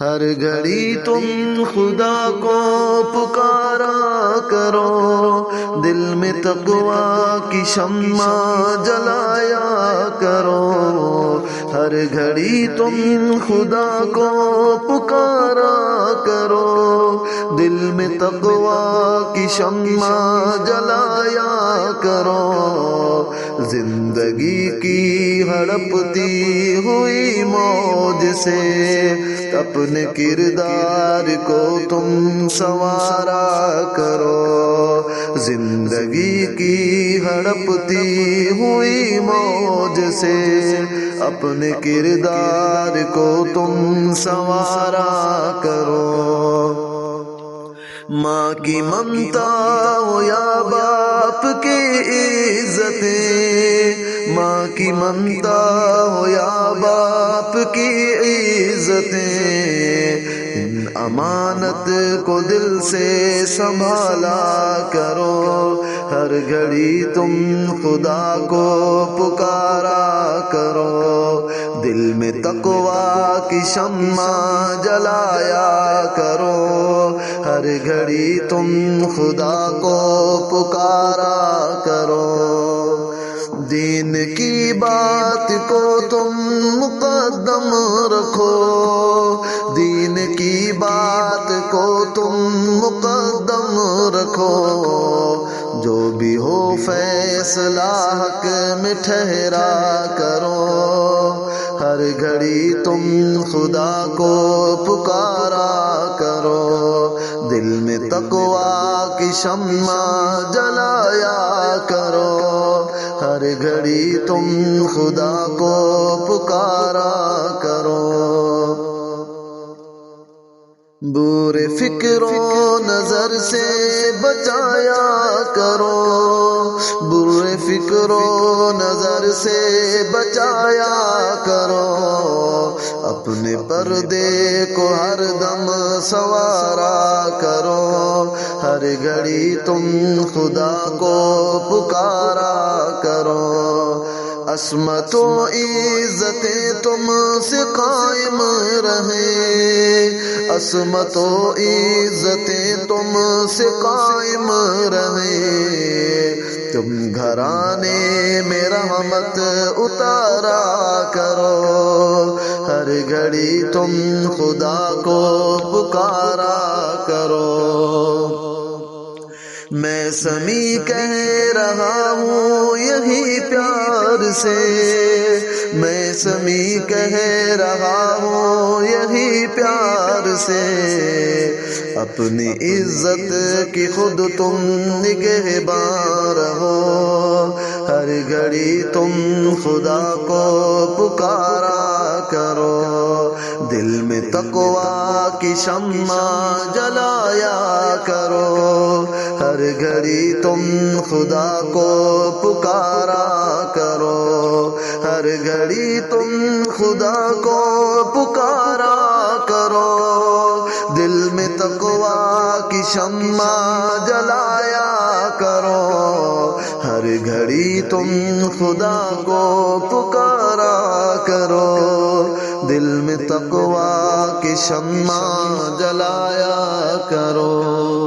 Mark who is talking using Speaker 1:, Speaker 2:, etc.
Speaker 1: ہر گھڑی تم خدا کو پکارا کرو، دل میں تقویٰ کی شمع جلایا کرو۔ ہر گھڑی تم خدا کو پکارا کرو، دل میں تقویٰ کی شمع جلایا کرو۔ زندگی کی ہڑپتی ہوئی موج سے اپنے کردار کو تم سنوارا کرو۔ زندگی کی ہڑپتی ہوئی موج سے اپنے کردار کو تم سنوارا کرو۔ ماں کی ممتا ہو یا باپ کی عزتیں، ماں کی ممتا ہو یا باپ کی عزتیں، ان امانت کو دل سے سنبھالا کرو۔ ہر گھڑی تم خدا کو پکارا کرو، دل میں تقویٰ کی شمع جلایا کرو۔ ہر گھڑی تم خدا کو پکارا کرو، دین کی بات کو تم مقدم رکھو، دین کی بات کو تم مقدم رکھو۔ جو بھی ہو فیصلہ حق میں ٹھہرا کرو۔ ہر گھڑی تم خدا کو پکارا کرو، دل میں تقویٰ کی شمع جلایا کرو۔ ہر گھڑی تم خدا کو پکارا کرو۔ برے فکر و نظر سے بچایا کرو، برے فکر و نظر سے بچایا کرو۔ اپنے پردے کو ہر دم سنوارا کرو۔ ہر گھڑی تم خدا کو پکارا کرو۔ عصمت و عزتیں تم سے قائم رہیں، عصمت و عزتیں تم سے قائم رہیں۔ تم گھرانے میں رحمت اتارا کرو۔ ہر گھڑی تم خدا کو پکارا کرو۔ میں سمیع کہہ رہا ہوں یہی پیار سے، میں سمیع کہہ رہا ہوں یہی پیار سے۔ اپنی عزت کی خود تم نگہباں رہو۔ ہر گھڑی تم خدا کو پکارا کرو، دل میں تقویٰ کی شمع جلایا کرو۔ ہر گھڑی تم خدا کو پکارا کرو، ہر گھڑی تم خدا کو پکارا کرو۔ دل میں تقویٰ کی شمع جلایا کرو۔ ہر گھڑی تم خدا کو پکارا کرو، دل میں تقویٰ کی شمع جلایا کرو۔